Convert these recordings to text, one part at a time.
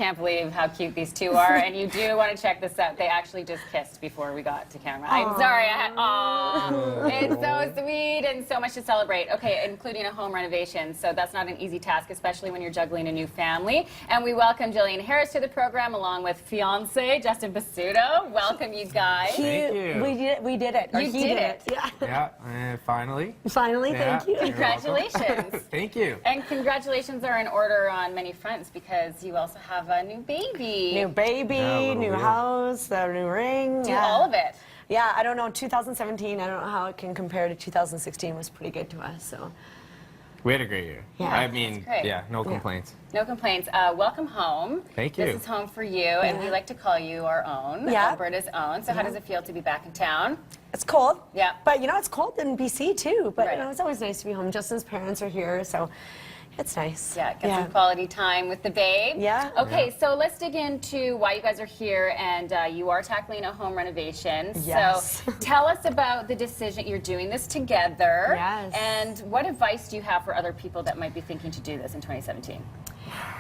Can't believe how cute these two are, and you do want to check this out. They actually just kissed before we got to camera. I'm sorry. It's so sweet and so much to celebrate. Okay, including a home renovation, so that's not an easy task, especially when you're juggling a new family. And we welcome Jillian Harris to the program, along with fiance Justin Pasutto. Welcome, you guys. Thank you. We did it. You did it. Yeah, finally. Finally, Yeah. thank you. Congratulations. Thank you. And congratulations are in order on many fronts because you also have a new baby. New baby, Yeah, new wheel. house, a new ring. Do all of it. Yeah, I don't know, 2017, I don't know how it can compare to 2016, was pretty good to us, so. We had a great year. Yeah. I mean, great. yeah, no complaints. No complaints. Welcome home. Thank you. This is home for you, and we like to call you our own, Yeah. Alberta's own. So how does it feel to be back in town? It's cold. Yeah. But, you know, it's cold in BC, too. But, Right. you know, it's always nice to be home. Justin's parents are here, so it's nice. Yeah, get some quality time with the babe. Yeah. Okay, so let's dig into why you guys are here, and you are tackling a home renovation. Yes. So tell us about the decision. You're doing this together. Yes. And what advice do you have for other people that might be thinking to do this in 2017?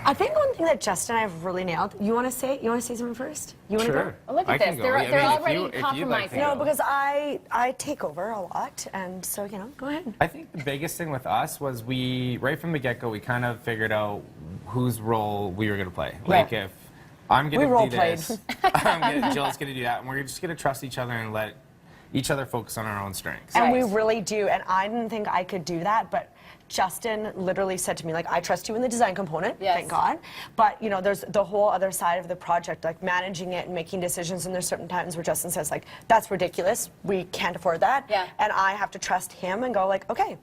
I think one thing that Justin and I have really nailed, you want to say something first? You want to Sure. go? Well, look at I this. can go. They're I mean, already if you'd like to compromising. No, go. because I take over a lot, and so, you know, go ahead. I think the biggest thing with us was right from the get-go, we kind of figured out whose role we were going to play. Like, if I'm going to do this, Jill's going to do that, and we're just going to trust each other and let each other focus on our own strengths. And we really do, and I didn't think I could do that, but Justin literally said to me, like, I trust you in the design component, thank God, but, you know, there's the whole other side of the project, like managing it and making decisions, and there's certain times where Justin says, like, that's ridiculous, we can't afford that, and I have to trust him and go, like, okay,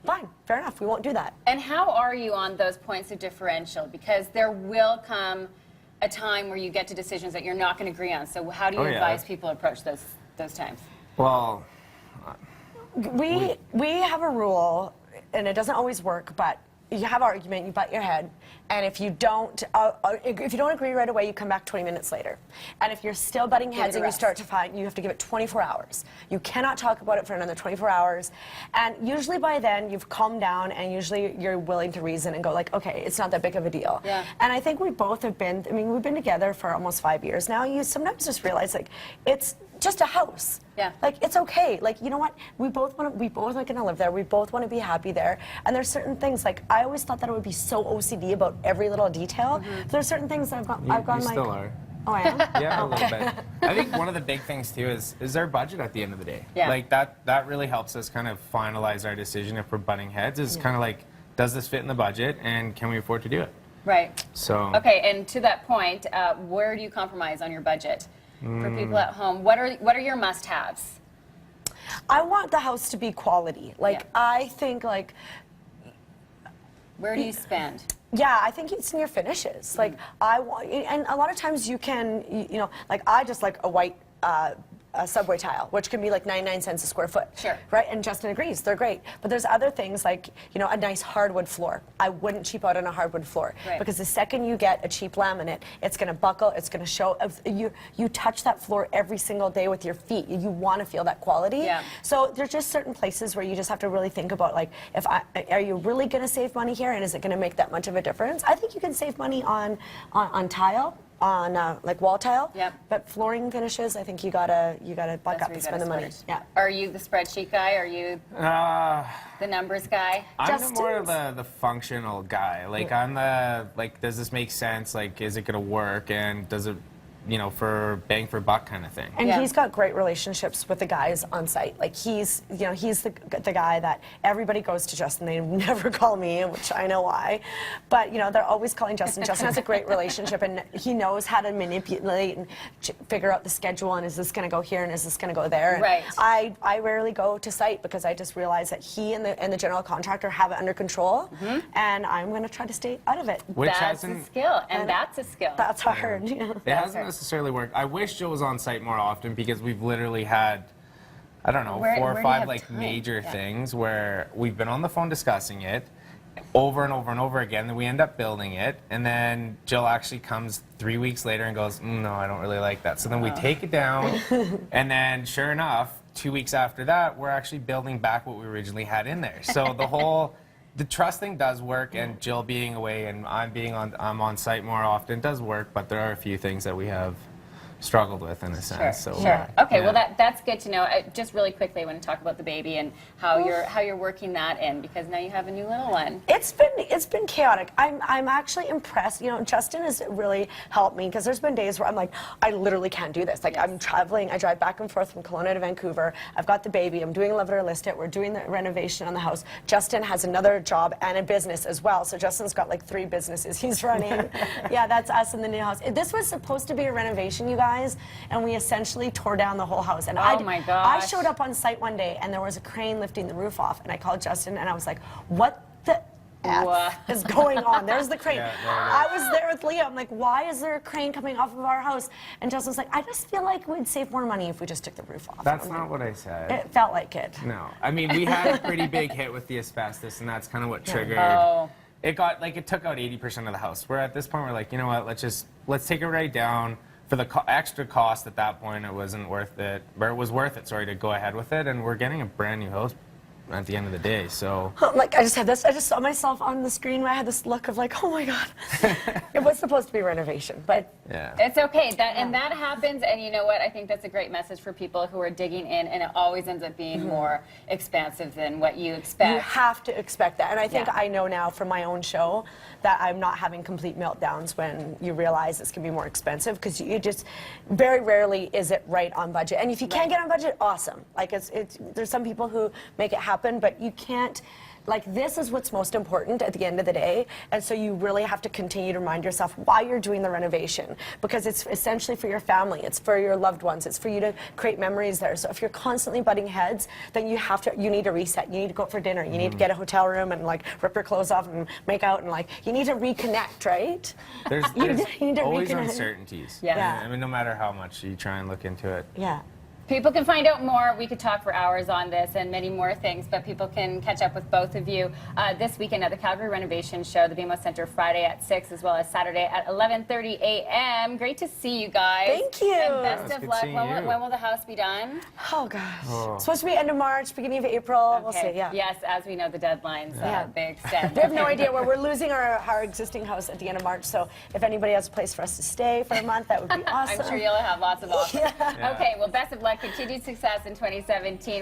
fine, fair enough, we won't do that. And how are you on those points of differential? Because there will come a time where you get to decisions that you're not going to agree on, so how do you advise people approach those times? Well, We have a rule, and it doesn't always work, but you have an argument, you butt your head, and if you don't agree right away, you come back 20 minutes later. And if you're still butting heads and you start to fight, you have to give it 24 hours. You cannot talk about it for another 24 hours. And usually by then, you've calmed down, and usually you're willing to reason and go like, okay, it's not that big of a deal. Yeah. And I think we both have been, I mean, we've been together for almost 5 years now. You sometimes just realize, like, it's just a house. Yeah. Like, it's okay. Like, you know what? We both are going to live there. We both want to be happy there. And there's certain things, like, I always thought that I would be so OCD about every little detail. There's certain things that I've gone you like, still are. oh, I am? Yeah, a little bit. I think one of the big things too is our budget at the end of the day. Yeah. Like that really helps us kind of finalize our decision if we're butting heads. Is kind of like, does this fit in the budget, and can we afford to do it? Right. So. Okay, and to that point, where do you compromise on your budget? For people at home, what are your must-haves? I want the house to be quality. Like, I think, like, Where do you spend? yeah, I think it's in your finishes. Like, I want, and a lot of times you can, you know, like, I just like a white subway tile, which can be like 99 cents a square foot. Sure. Right? And Justin agrees, they're great. But there's other things like, you know, a nice hardwood floor. I wouldn't cheap out on a hardwood floor. Right. Because the second you get a cheap laminate, it's going to buckle, it's going to show. You touch that floor every single day with your feet. You want to feel that quality. Yeah. So there's just certain places where you just have to really think about, like, are you really going to save money here, and is it going to make that much of a difference? I think you can save money on tile, on like wall tile. Yep. But flooring finishes, I think you gotta buck That's up where you and spend the gotta money. splurge. Yeah. Are you the spreadsheet guy? Are you the numbers guy? I'm more of Justin's- the functional guy. Like, I'm the, like, does this make sense? Like, is it going to work? And does it, you know, for bang for buck kind of thing? And Yeah. he's got great relationships with the guys on site. Like, he's the guy that everybody goes to Justin. They never call me, which I know why. But, you know, they're always calling Justin. Justin has a great relationship, and he knows how to manipulate and figure out the schedule, and is this going to go here, and is this going to go there? And Right. I rarely go to site because I just realize that he and the general contractor have it under control, and I'm going to try to stay out of it. Which That's a hasn't, skill, and that's a skill. That's hard. Yeah. it hasn't necessarily worked. I wish Jill was on site more often, because we've literally had, I don't know, Where 4 do or you 5 have like time? major Yeah. things where we've been on the phone discussing it over and over and over again. Then we end up building it, and then Jill actually comes 3 weeks later and goes, no, I don't really like that. So then we take it down, and then sure enough, 2 weeks after that, we're actually building back what we originally had in there. So the whole the trust thing does work, and Jill being away and I'm on site more often does work, but there are a few things that we have struggled with in a sense. So, Sure. Okay. Well, that's good to know. Just really quickly, I want to talk about the baby and how you're working that in, because now you have a new little one. It's been chaotic. I'm actually impressed. You know, Justin has really helped me, because there's been days where I'm like, I literally can't do this. Like, I'm traveling. I drive back and forth from Kelowna to Vancouver. I've got the baby. I'm doing Love It or List It. We're doing the renovation on the house. Justin has another job and a business as well. So Justin's got like 3 businesses he's running. Yeah, that's us in the new house. This was supposed to be a renovation, you guys, and we essentially tore down the whole house. And oh my gosh. I showed up on site one day, and there was a crane lifting the roof off, and I called Justin, and I was like, what the F is going on? There's the crane. I was there with Leah. I'm like, why is there a crane coming off of our house? And Justin's like, I just feel like we'd save more money if we just took the roof off. That's not what I said. It felt like it. No. I mean, we had a pretty big hit with the asbestos, and that's kind of what triggered. It got, like, it took out 80% of the house. Where at this point, we're like, you know what, let's take it right down. For the extra cost at that point, it wasn't worth it, or it was worth it, sorry, to go ahead with it, and we're getting a brand new house at the end of the day, so. Like, I just saw myself on the screen where I had this look of like, oh my God. It was supposed to be renovation, but. Yeah. It's okay, and that happens, and you know what, I think that's a great message for people who are digging in, and it always ends up being more expansive than what you expect. You have to expect that, and I think I know now from my own show that I'm not having complete meltdowns when you realize it's going to be more expensive, because you just, very rarely is it right on budget. And if you can't get on budget, awesome. Like, there's some people who make it happen, but you can't. Like, this is what's most important at the end of the day, and so you really have to continue to remind yourself why you're doing the renovation, because it's essentially for your family, it's for your loved ones, it's for you to create memories there. So if you're constantly butting heads, then you need to reset, you need to go out for dinner, you need to get a hotel room and like rip your clothes off and make out, and like, you need to reconnect, right? There's you need to always reconnect. uncertainties. Yeah. I mean, no matter how much you try and look into it. Yeah. People can find out more. We could talk for hours on this and many more things, but people can catch up with both of you this weekend at the Calgary Renovation Show, the BMO Center, Friday at 6, as well as Saturday at 11:30 a.m. Great to see you guys. Thank you. And best It's of good luck. seeing When you. will the house be done? Oh gosh. It's supposed to be end of March, beginning of April. We'll see. Yeah. Yes, as we know, the deadlines, they extend. We have no idea where we're losing our existing house at the end of March, so if anybody has a place for us to stay for a month, that would be awesome. I'm sure you'll have lots of offers. Okay, well, best of luck. Continued success in 2017.